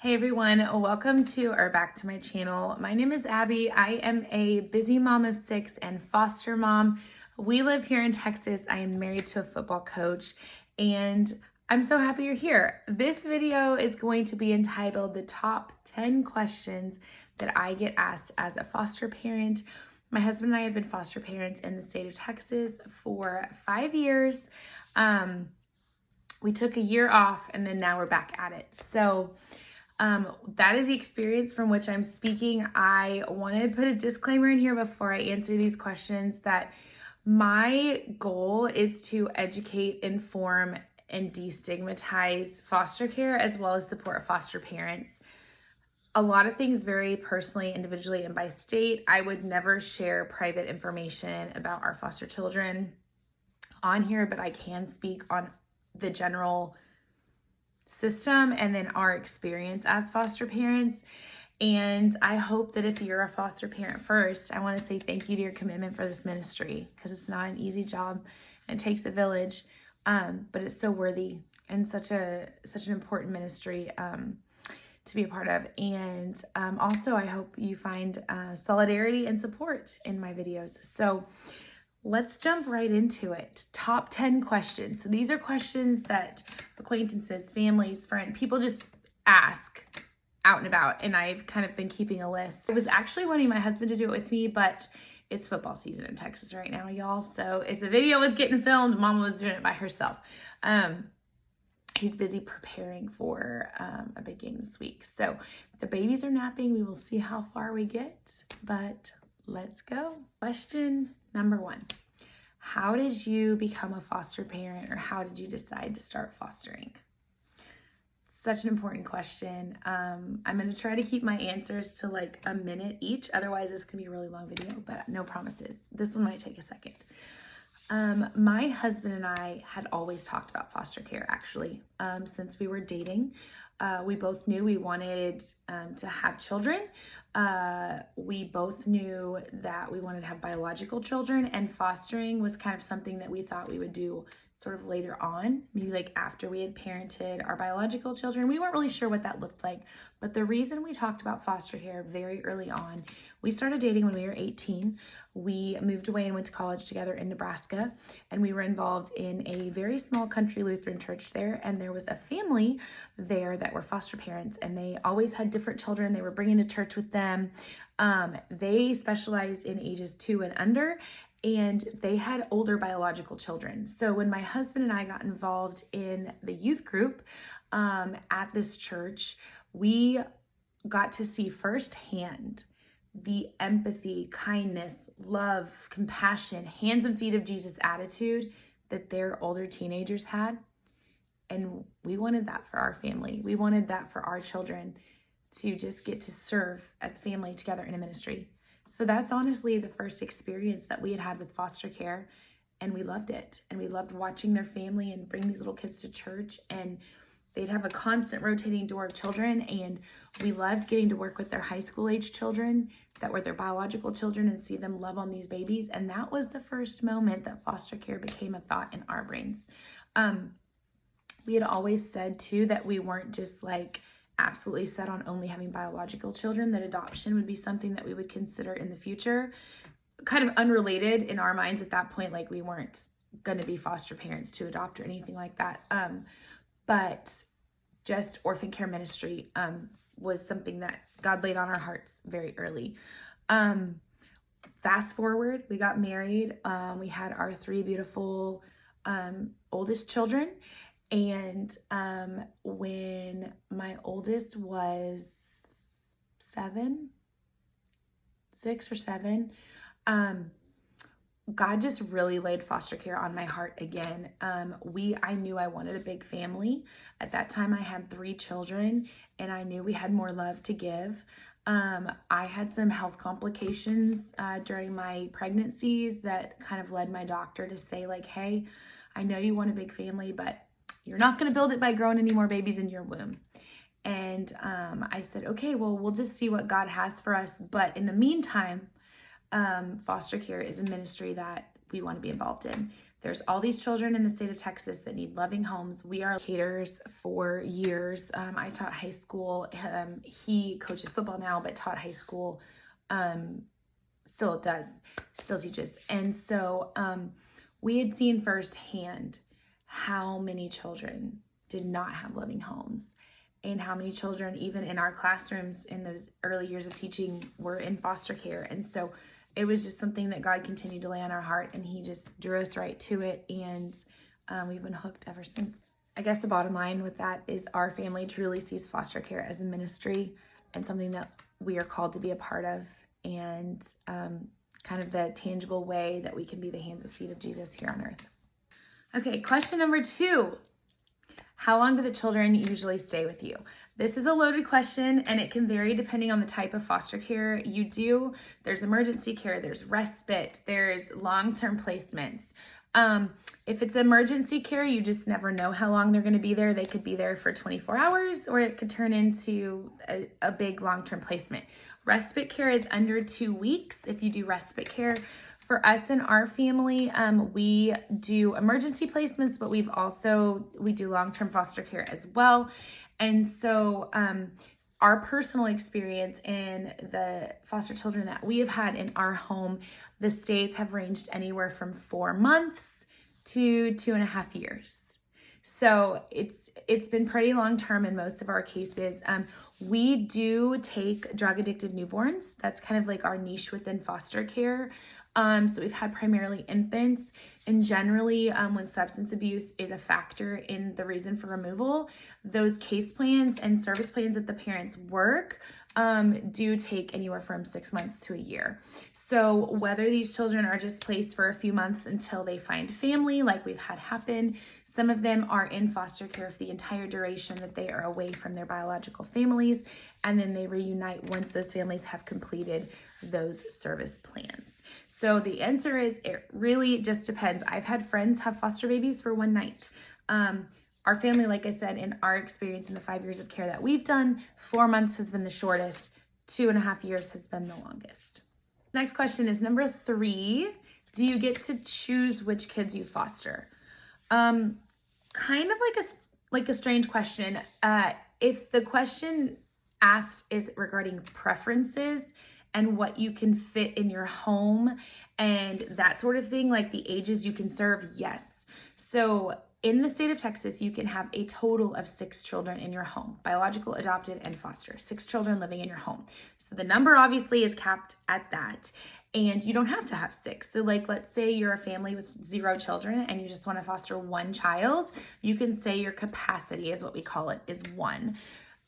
Hey everyone, welcome to or back to my channel. My name is Abby. I am a busy mom of 6 and foster mom. We live here in Texas. I am married to a football coach and I'm so happy you're here. This video is going to be entitled The Top 10 Questions That I Get Asked as a Foster Parent. My husband and I have been foster parents in the state of Texas for 5 years. We took a year off and then now we're back at it. So that is the experience from which I'm speaking. I wanted to put a disclaimer in here before I answer these questions that my goal is to educate, inform, and destigmatize foster care as well as support foster parents. A lot of things vary personally, individually, and by state. I would never share private information about our foster children on here, but I can speak on the general system and then our experience as foster parents. And I hope that if you're a foster parent first, I want to say thank you to your commitment for this ministry because it's not an easy job and it takes a village, but it's so worthy and such an important ministry to be a part of. And also I hope you find solidarity and support in my videos. So let's jump right into it. Top 10 questions. So these are questions that acquaintances, families, friends, people just ask out and about. And I've kind of been keeping a list. I was actually wanting my husband to do it with me, but it's football season in Texas right now, y'all. So if the video was getting filmed, Mama was doing it by herself. He's busy preparing for a big game this week. So the babies are napping. We will see how far we get, but let's go. Question number 1. How did you become a foster parent, or how did you decide to start fostering? Such an important question. I'm going to try to keep my answers to like a minute each. Otherwise, this could be a really long video, but no promises. This one might take a second. My husband and I had always talked about foster care, actually, since we were dating. We both knew we wanted to have children. We both knew that we wanted to have biological children, and fostering was kind of something that we thought we would do sort of later on, maybe like after we had parented our biological children. We weren't really sure what that looked like, but the reason we talked about foster care very early on, we started dating when we were 18. We moved away and went to college together in Nebraska, and we were involved in a very small country Lutheran church there, and there was a family there that were foster parents, and they always had different children they were bringing to church with them. They specialized in ages 2 and under, and they had older biological children. So when my husband and I got involved in the youth group at this church, we got to see firsthand the empathy, kindness, love, compassion, hands and feet of Jesus attitude that their older teenagers had. And we wanted that for our family. We wanted that for our children to just get to serve as family together in a ministry. So that's honestly the first experience that we had had with foster care, and we loved it. And we loved watching their family and bring these little kids to church, and they'd have a constant rotating door of children, and we loved getting to work with their high school age children that were their biological children and see them love on these babies. And that was the first moment that foster care became a thought in our brains. We had always said too that we weren't just like absolutely set on only having biological children, that adoption would be something that we would consider in the future. Kind of unrelated in our minds at that point, like we weren't going to be foster parents to adopt or anything like that. But just orphan care ministry was something that God laid on our hearts very early. Fast forward, we got married. We had our 3 beautiful oldest children. And when my oldest was 6 or 7, God just really laid foster care on my heart again. I knew I wanted a big family. At that time, I had 3 children, and I knew we had more love to give. I had some health complications during my pregnancies that kind of led my doctor to say like, hey, I know you want a big family, but you're not going to build it by growing any more babies in your womb. And I said, okay, well, we'll just see what God has for us. But in the meantime, foster care is a ministry that we want to be involved in. there's all these children in the state of Texas that need loving homes. We are educators for years. I taught high school. He coaches football now, but taught high school. Still teaches. And so we had seen firsthand how many children did not have loving homes, and how many children, even in our classrooms in those early years of teaching, were in foster care. And so it was just something that God continued to lay on our heart, and he just drew us right to it. And we've been hooked ever since. I guess the bottom line with that is our family truly sees foster care as a ministry and something that we are called to be a part of, and kind of the tangible way that we can be the hands and feet of Jesus here on earth. Okay, question number 2. How long do the children usually stay with you? This is a loaded question, and it can vary depending on the type of foster care you do. There's emergency care, there's respite, there's long-term placements. If it's emergency care, you just never know how long they're going to be there. They could be there for 24 hours, or it could turn into a big long-term placement. Respite care is under 2 weeks if you do respite care. For us and our family, we do emergency placements, but we do long-term foster care as well. And so our personal experience in the foster children that we have had in our home, the stays have ranged anywhere from 4 months to 2.5 years. So it's been pretty long-term in most of our cases. We do take drug-addicted newborns. That's kind of like our niche within foster care. So we've had primarily infants, and generally when substance abuse is a factor in the reason for removal, those case plans and service plans that the parents work do take anywhere from 6 months to a year. So whether these children are just placed for a few months until they find family, like we've had happen, some of them are in foster care for the entire duration that they are away from their biological families, and then they reunite once those families have completed those service plans. So the answer is, it really just depends. I've had friends have foster babies for one night. Our family, like I said, in our experience in the 5 years of care that we've done, 4 months has been the shortest, 2.5 years has been the longest. Next question is number 3. Do you get to choose which kids you foster? Kind of like a strange question. If the question asked is regarding preferences and what you can fit in your home and that sort of thing, like the ages you can serve, yes. So in the state of Texas, you can have a total of 6 children in your home, biological, adopted, and foster. 6 children living in your home. So the number obviously is capped at that, and you don't have to have 6. So like, let's say you're a family with 0 children and you just want to foster 1 child. You can say your capacity, is what we call it, is 1.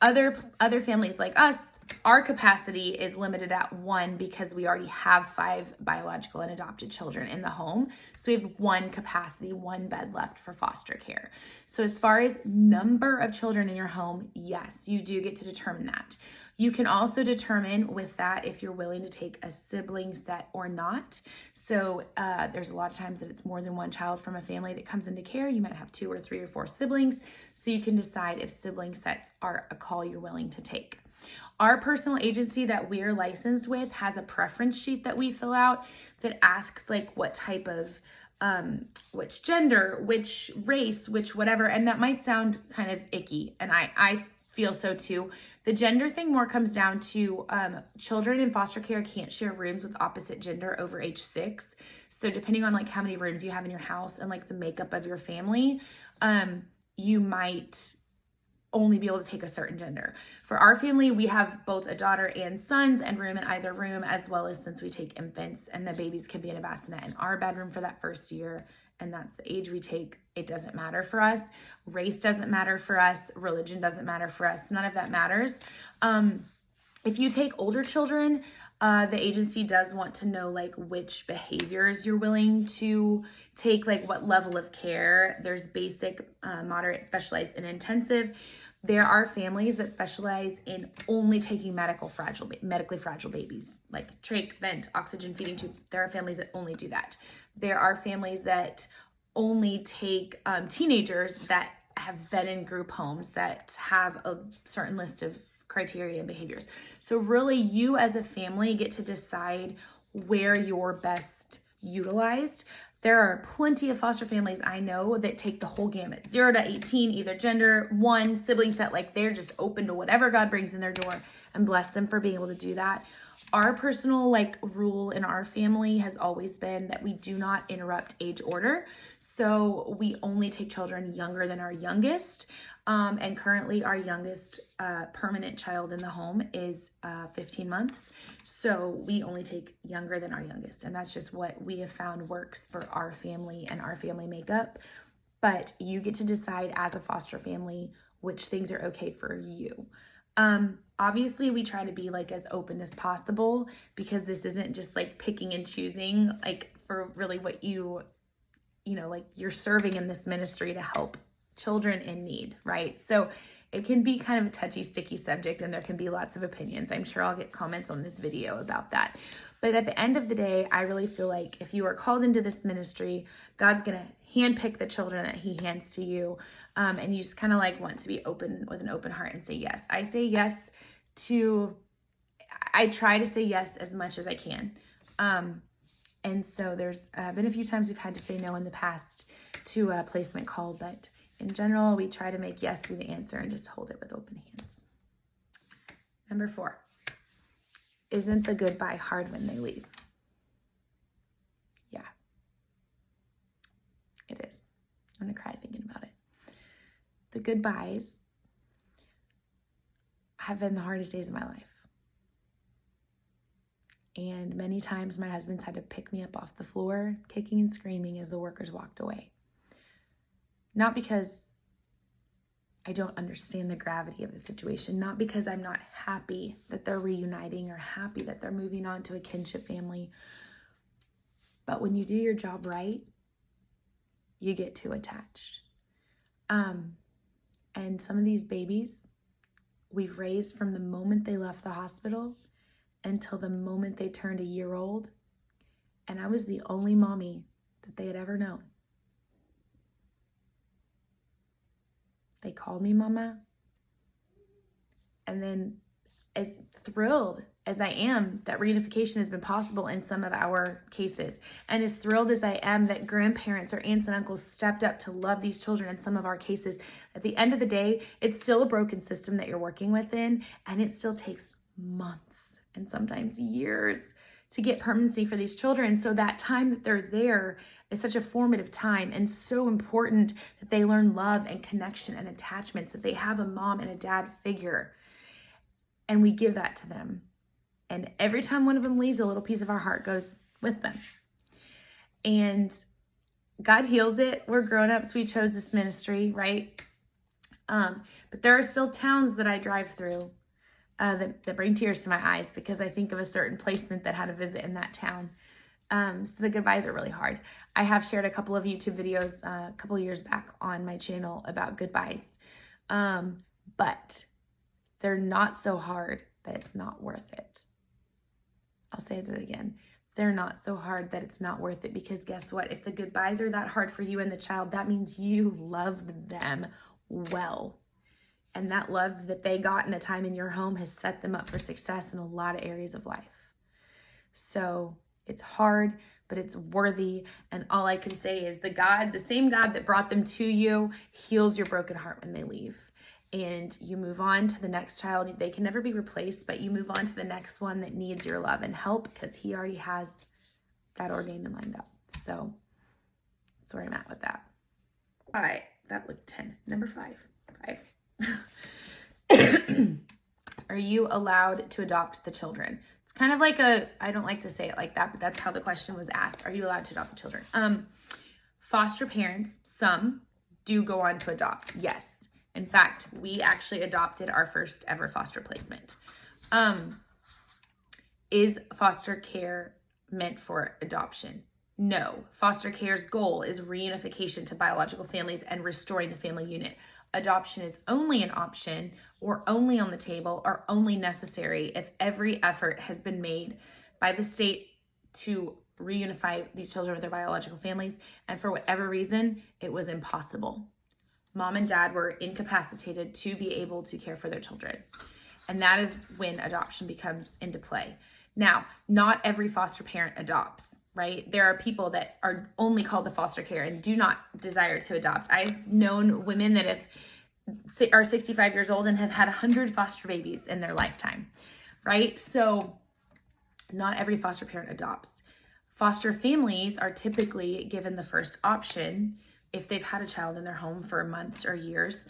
Other families like us, our capacity is limited at 1 because we already have 5 biological and adopted children in the home. So we have 1 capacity, 1 bed left for foster care. So as far as number of children in your home, yes, you do get to determine that. You can also determine with that if you're willing to take a sibling set or not. So there's a lot of times that it's more than 1 child from a family that comes into care. You might have 2 or 3 or 4 siblings. So you can decide if sibling sets are a call you're willing to take. Our personal agency that we're licensed with has a preference sheet that we fill out that asks like what type of, which gender, which race, which whatever. And that might sound kind of icky. And I feel so too. The gender thing more comes down to children in foster care can't share rooms with opposite gender over age 6. So depending on like how many rooms you have in your house and like the makeup of your family, you might only be able to take a certain gender. For our family, we have both a daughter and sons and room in either room, as well as since we take infants and the babies can be in a bassinet in our bedroom for that first year, and that's the age we take. It doesn't matter for us. Race doesn't matter for us. Religion doesn't matter for us. None of that matters. If you take older children, the agency does want to know like which behaviors you're willing to take, like what level of care. There's basic, moderate, specialized, and intensive. There are families that specialize in only taking medically fragile babies, like trach, vent, oxygen feeding tube. There are families that only do that. There are families that only take teenagers that have been in group homes that have a certain list of criteria and behaviors. So really you as a family get to decide where you're best utilized. There are plenty of foster families I know that take the whole gamut, 0 to 18, either gender, one, sibling set, like they're just open to whatever God brings in their door, and bless them for being able to do that. Our personal rule in our family has always been that we do not interrupt age order. So we only take children younger than our youngest. And currently our youngest permanent child in the home is 15 months. So we only take younger than our youngest. And that's just what we have found works for our family and our family makeup. But you get to decide as a foster family which things are okay for you. Obviously we try to be as open as possible, because this isn't just picking and choosing for really what you're serving in this ministry to help children in need, right? So it can be kind of a touchy, sticky subject, and there can be lots of opinions. I'm sure I'll get comments on this video about that. But at the end of the day, I really feel like if you are called into this ministry, God's going to handpick the children that he hands to you. And you just kind of want to be open with an open heart and say yes. I say yes I try to say yes as much as I can. And so there's been a few times we've had to say no in the past to a placement call, but in general, we try to make yes be the answer and just hold it with open hands. Number 4, isn't the goodbye hard when they leave? Yeah, it is. I'm gonna cry thinking about it. The goodbyes have been the hardest days of my life. And many times my husband's had to pick me up off the floor, kicking and screaming as the workers walked away. Not because I don't understand the gravity of the situation, not because I'm not happy that they're reuniting or happy that they're moving on to a kinship family, but when you do your job right, you get too attached. And some of these babies we've raised from the moment they left the hospital until the moment they turned a year old, and I was the only mommy that they had ever known. They called me mama. And then as thrilled as I am that reunification has been possible in some of our cases, and as thrilled as I am that grandparents or aunts and uncles stepped up to love these children in some of our cases, at the end of the day, it's still a broken system that you're working within, and it still takes months and sometimes years to get permanency for these children. So that time that they're there is such a formative time, and so important that they learn love and connection and attachments, that they have a mom and a dad figure. And we give that to them. And every time one of them leaves, a little piece of our heart goes with them. And God heals it. We're grown-ups. We chose this ministry, right? But there are still towns that I drive through that bring tears to my eyes, because I think of a certain placement that had a visit in that town. So the goodbyes are really hard. I have shared a couple of YouTube videos a couple of years back on my channel about goodbyes. But they're not so hard that it's not worth it. I'll say that again. They're not so hard that it's not worth it, because guess what? If the goodbyes are that hard for you and the child, that means you loved them well. And that love that they got in the time in your home has set them up for success in a lot of areas of life. So it's hard, but it's worthy. And all I can say is the same God that brought them to you heals your broken heart when they leave. And you move on to the next child. They can never be replaced, but you move on to the next one that needs your love and help, because he already has that ordained and lined up. So that's where I'm at with that. All right, that looked 10. Number 5. Are you allowed to adopt the children? It's kind of I don't like to say it like that, but that's how the question was asked. Are you allowed to adopt the children? Foster parents, some do go on to adopt. Yes. In fact, we actually adopted our first ever foster placement. Is foster care meant for adoption? No. Foster care's goal is reunification to biological families and restoring the family unit. Adoption is only an option, or only on the table, or only necessary if every effort has been made by the state to reunify these children with their biological families, and for whatever reason, it was impossible. Mom and dad were incapacitated to be able to care for their children. And that is when adoption becomes into play. Now, not every foster parent adopts. right? There are people that are only called to foster care and do not desire to adopt. I've known women that are 65 years old and have had 100 foster babies in their lifetime, right? So not every foster parent adopts. Foster families are typically given the first option if they've had a child in their home for months or years.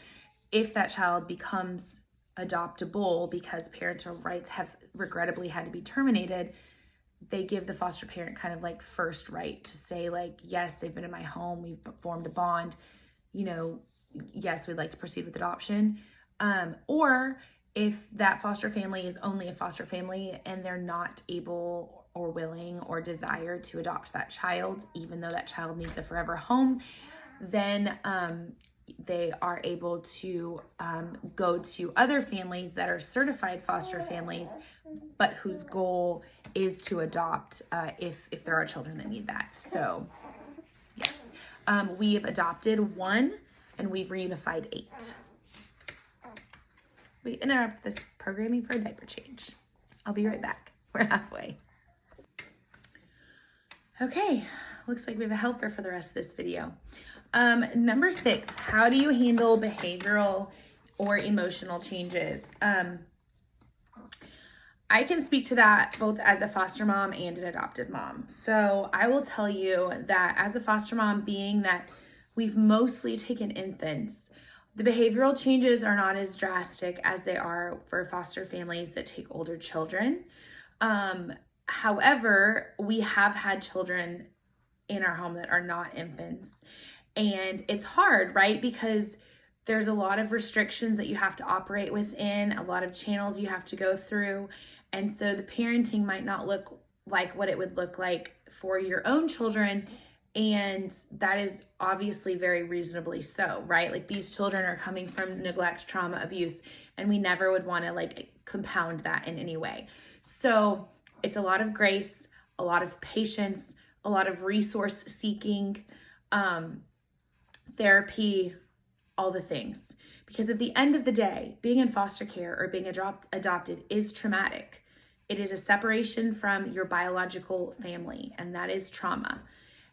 If that child becomes adoptable because parental rights have regrettably had to be terminated, they give the foster parent kind of like first right to say like, yes, they've been in my home, we've formed a bond, yes, we'd like to proceed with adoption. Or if that foster family is only a foster family and they're not able or willing or desire to adopt that child, even though that child needs a forever home, then they are able to go to other families that are certified foster families, but whose goal is to adopt if there are children that need that. So yes, we've adopted 1 and we've reunified 8. We interrupt this programming for a diaper change. I'll be right back. We're halfway. Okay, looks like we have a helper for the rest of this video. Number 6, how do you handle behavioral or emotional changes? I can speak to that both as a foster mom and an adoptive mom. So I will tell you that as a foster mom, being that we've mostly taken infants, the behavioral changes are not as drastic as they are for foster families that take older children. However, we have had children in our home that are not infants. And it's hard, right? Because there's a lot of restrictions that you have to operate within, a lot of channels you have to go through. And so the parenting might not look like what it would look like for your own children. And that is obviously very reasonably so, right? Like these children are coming from neglect, trauma, abuse, and we never would want to like compound that in any way. So it's a lot of grace, a lot of patience, a lot of resource seeking, therapy, all the things. Because at the end of the day, being in foster care or being adopted is traumatic. It is a separation from your biological family, and that is trauma.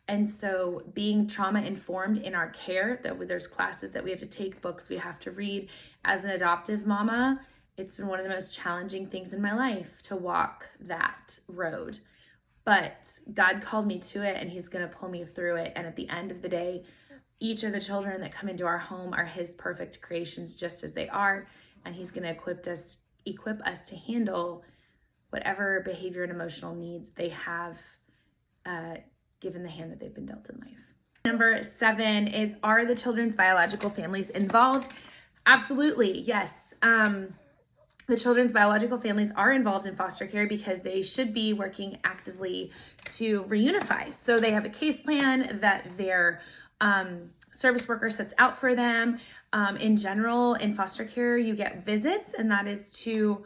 And so being trauma informed in our care, there's classes that we have to take, books we have to read. As an adoptive mama, it's been one of the most challenging things in my life to walk that road. But God called me to it, and he's going to pull me through it. And at the end of the day, each of the children that come into our home are his perfect creations just as they are. And he's going to equip us to handle whatever behavior and emotional needs they have given the hand that they've been dealt in life. Number 7 is, are the children's biological families involved? Absolutely, yes. The children's biological families are involved in foster care because they should be working actively to reunify. So they have a case plan that their service worker sets out for them. In general, in foster care, you get visits, and that is to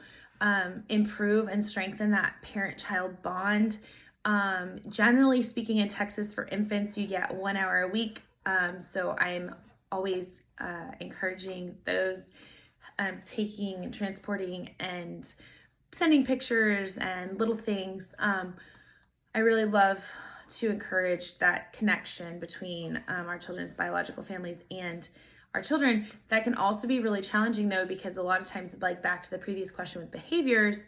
improve and strengthen that parent-child bond. Generally speaking, in Texas for infants, you get 1 hour a week. So I'm always encouraging those taking, transporting, and sending pictures and little things. I really love to encourage that connection between our children's biological families and our children. That can also be really challenging though, because a lot of times, like back to the previous question with behaviors,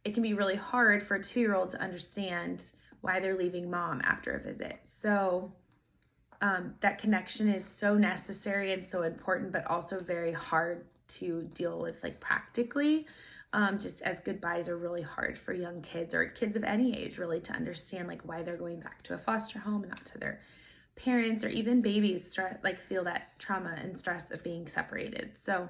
it can be really hard for a 2-year-old to understand why they're leaving mom after a visit. So that connection is so necessary and so important, but also very hard to deal with like practically, just as goodbyes are really hard for young kids or kids of any age really to understand like why they're going back to a foster home and not to their parents, or even babies feel that trauma and stress of being separated. So,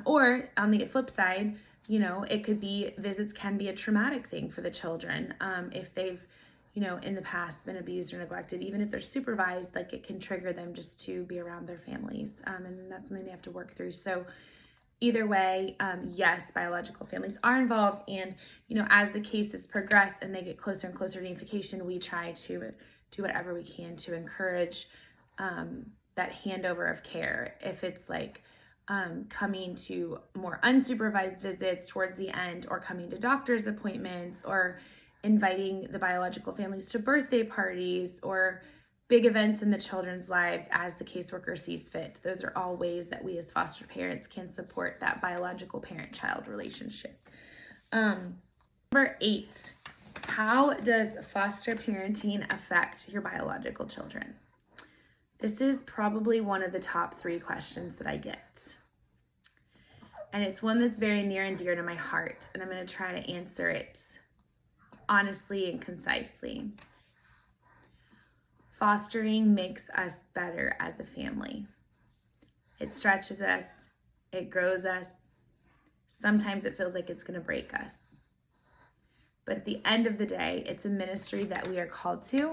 or on the flip side, it could be, visits can be a traumatic thing for the children. If they've, in the past been abused or neglected, even if they're supervised, like it can trigger them just to be around their families. And that's something they have to work through. So either way, yes, biological families are involved. And, as the cases progress and they get closer and closer to reunification, we try to do whatever we can to encourage that handover of care. If it's like coming to more unsupervised visits towards the end, or coming to doctor's appointments, or inviting the biological families to birthday parties or big events in the children's lives as the caseworker sees fit. Those are all ways that we as foster parents can support that biological parent-child relationship. Number 8, how does foster parenting affect your biological children? This is probably one of the top 3 questions that I get. And it's one that's very near and dear to my heart, and I'm going to try to answer it honestly and concisely. Fostering makes us better as a family. It stretches us, it grows us. Sometimes it feels like it's going to break us. But at the end of the day, it's a ministry that we are called to.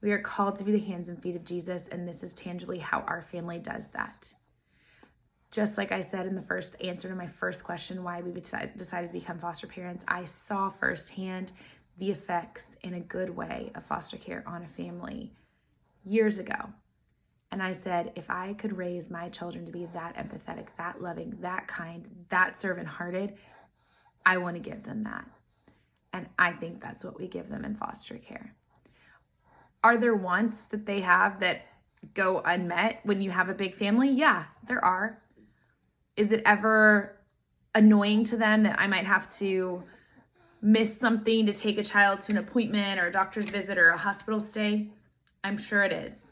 We are called to be the hands and feet of Jesus, and this is tangibly how our family does that. Just like I said in the first answer to my first question, why we decided to become foster parents, I saw firsthand the effects in a good way of foster care on a family years ago. And I said, if I could raise my children to be that empathetic, that loving, that kind, that servant-hearted, I want to give them that. And I think that's what we give them in foster care. Are there wants that they have that go unmet when you have a big family? Yeah, there are. Is it ever annoying to them that I might have to miss something to take a child to an appointment or a doctor's visit or a hospital stay? I'm sure it is.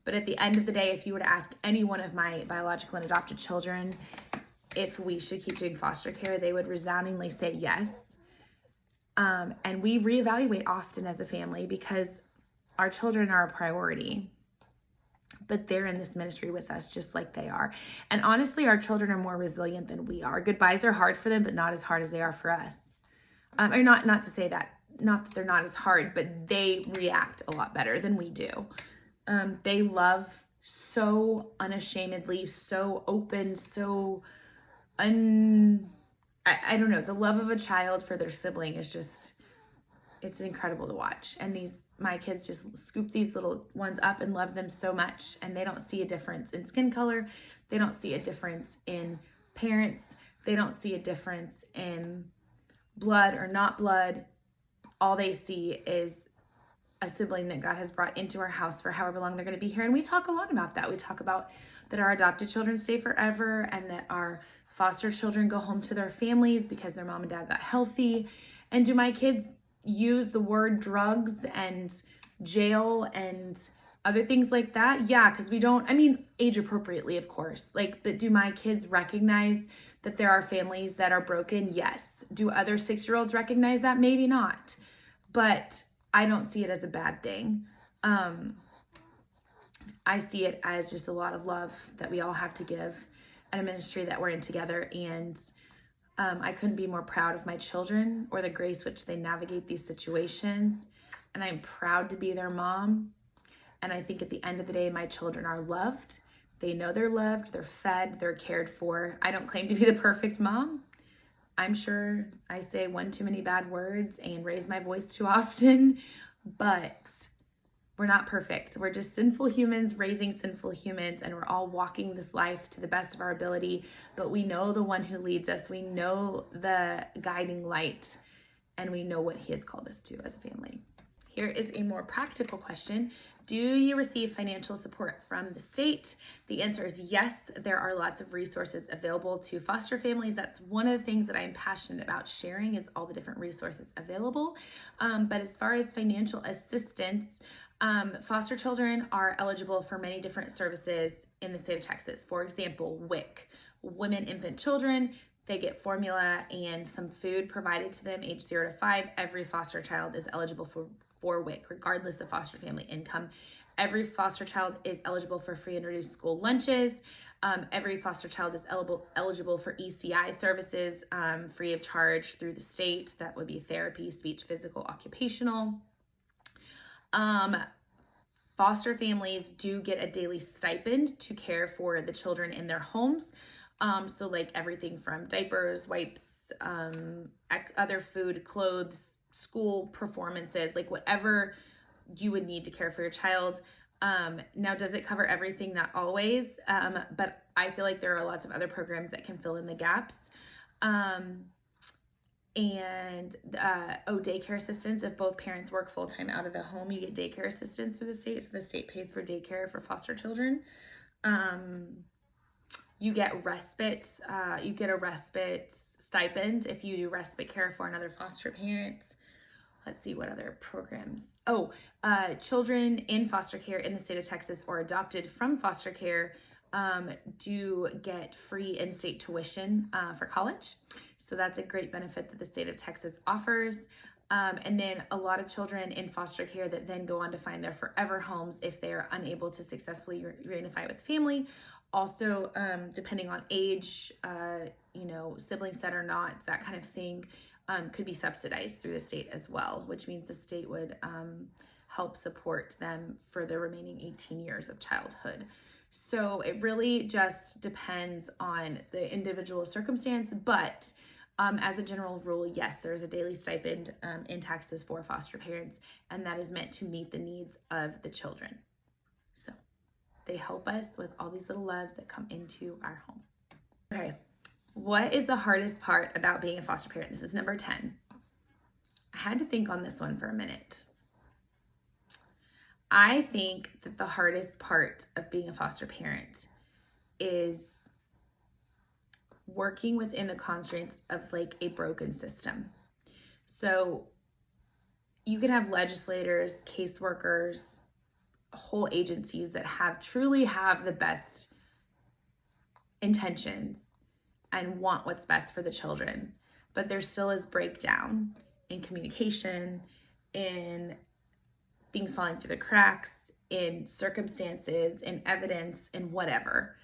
But at the end of the day, if you were to ask any one of my biological and adopted children if we should keep doing foster care, they would resoundingly say yes. And we reevaluate often as a family because our children are a priority, but they're in this ministry with us just like they are. And honestly, our children are more resilient than we are. Goodbyes are hard for them, but not as hard as they are for us. Or not to say that, not that they're not as hard, but they react a lot better than we do. They love so unashamedly, so open, so I don't know. The love of a child for their sibling is just, it's incredible to watch. And my kids just scoop these little ones up and love them so much. And they don't see a difference in skin color. They don't see a difference in parents. They don't see a difference in blood or not blood. All they see is a sibling that God has brought into our house for however long they're going to be here. And we talk a lot about that. We talk about that our adopted children stay forever and that our foster children go home to their families because their mom and dad got healthy. And do my kids use the word drugs and jail and other things like that? Yeah, because we don't, age appropriately, of course. But do my kids recognize that there are families that are broken? Yes. Do other 6-year-olds recognize that? Maybe not. But I don't see it as a bad thing. I see it as just a lot of love that we all have to give and a ministry that we're in together. And I couldn't be more proud of my children or the grace which they navigate these situations. And I'm proud to be their mom. And I think at the end of the day, my children are loved. They know they're loved, they're fed, they're cared for. I don't claim to be the perfect mom. I'm sure I say one too many bad words and raise my voice too often, but we're not perfect. We're just sinful humans raising sinful humans, and we're all walking this life to the best of our ability, but we know the one who leads us. We know the guiding light, and we know what he has called us to as a family. Here is a more practical question. Do you receive financial support from the state? The answer is yes. There are lots of resources available to foster families. That's one of the things that I'm passionate about sharing is all the different resources available. But as far as financial assistance, foster children are eligible for many different services in the state of Texas. For example, WIC, Women, Infant, Children. They get formula and some food provided to them age 0 to 5. Every foster child is eligible for WIC, regardless of foster family income. Every foster child is eligible for free and reduced school lunches. Every foster child is eligible for ECI services free of charge through the state. That would be therapy, speech, physical, occupational. Foster families do get a daily stipend to care for the children in their homes. So like everything from diapers, wipes, other food, clothes, school performances, like whatever you would need to care for your child. Now, does it cover everything? Not always, but I feel like there are lots of other programs that can fill in the gaps. And daycare assistance. If both parents work full-time out of the home, you get daycare assistance through the state. So the state pays for daycare for foster children. You get respite. You get a respite stipend if you do respite care for another foster parent. Let's see what other programs. Children in foster care in the state of Texas or adopted from foster care do get free in-state tuition for college. So that's a great benefit that the state of Texas offers. And then a lot of children in foster care that then go on to find their forever homes if they are unable to successfully reunify with family. Also, depending on age, siblings that are not, that kind of thing, could be subsidized through the state as well, which means the state would help support them for the remaining 18 years of childhood. So it really just depends on the individual circumstance, but as a general rule, yes, there's a daily stipend in Texas for foster parents, and that is meant to meet the needs of the children. So they help us with all these little loves that come into our home. Okay, what is the hardest part about being a foster parent? This is number 10. I had to think on this one for a minute. I think that the hardest part of being a foster parent is working within the constraints of like a broken system. So you can have legislators, caseworkers, whole agencies that truly have the best intentions and want what's best for the children, but there still is breakdown in communication, in things falling through the cracks, in circumstances, in evidence, in whatever.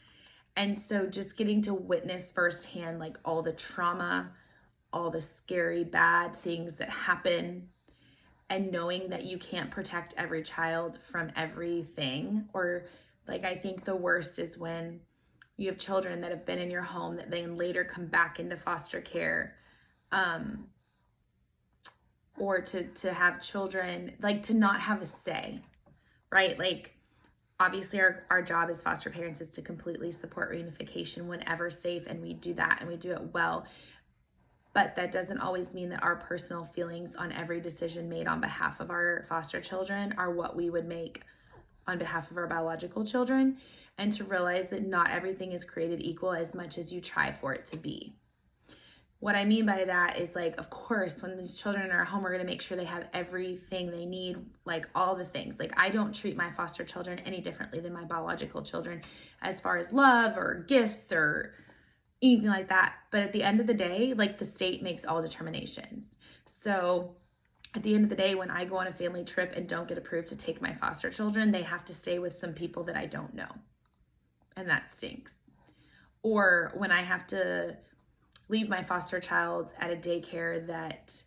And so just getting to witness firsthand, like all the trauma, all the scary, bad things that happen, and knowing that you can't protect every child from everything. Or like, I think the worst is when you have children that have been in your home that then later come back into foster care, or to have children, like to not have a say, right? Like obviously our job as foster parents is to completely support reunification whenever safe, and we do that and we do it well. But that doesn't always mean that our personal feelings on every decision made on behalf of our foster children are what we would make on behalf of our biological children, and to realize that not everything is created equal as much as you try for it to be. What I mean by that is, like, of course, when these children are at home, we're going to make sure they have everything they need, like all the things. Like, I don't treat my foster children any differently than my biological children as far as love or gifts or anything like that. But at the end of the day, like, the state makes all determinations. So at the end of the day, when I go on a family trip and don't get approved to take my foster children, they have to stay with some people that I don't know. And that stinks. Or when I have to leave my foster child at a daycare that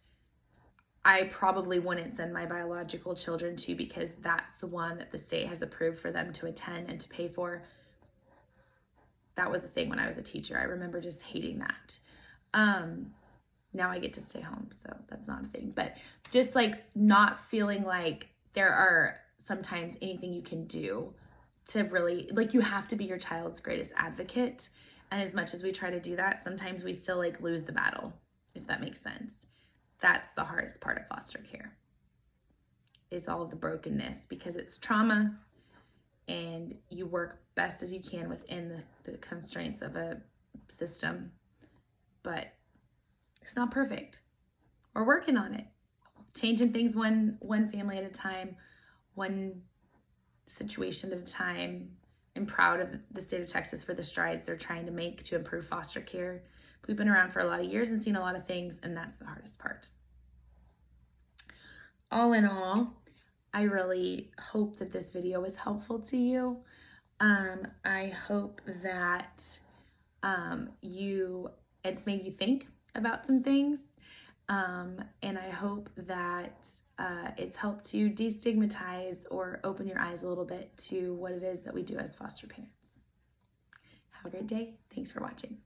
I probably wouldn't send my biological children to because that's the one that the state has approved for them to attend and to pay for. That was the thing when I was a teacher. I remember just hating that. Now I get to stay home, so that's not a thing. But just like not feeling like there are sometimes anything you can do to really, like, you have to be your child's greatest advocate. And as much as we try to do that, sometimes we still like lose the battle, if that makes sense. That's the hardest part of foster care, is all of the brokenness, because it's trauma and you work best as you can within the constraints of a system, but it's not perfect. We're working on it, changing things one family at a time, one situation at a time. I'm proud of the state of Texas for the strides they're trying to make to improve foster care. We've been around for a lot of years and seen a lot of things, and that's the hardest part. All in all, I really hope that this video was helpful to you. I hope that it's made you think about some things. And I hope that it's helped to destigmatize or open your eyes a little bit to what it is that we do as foster parents. Have a great day. Thanks for watching.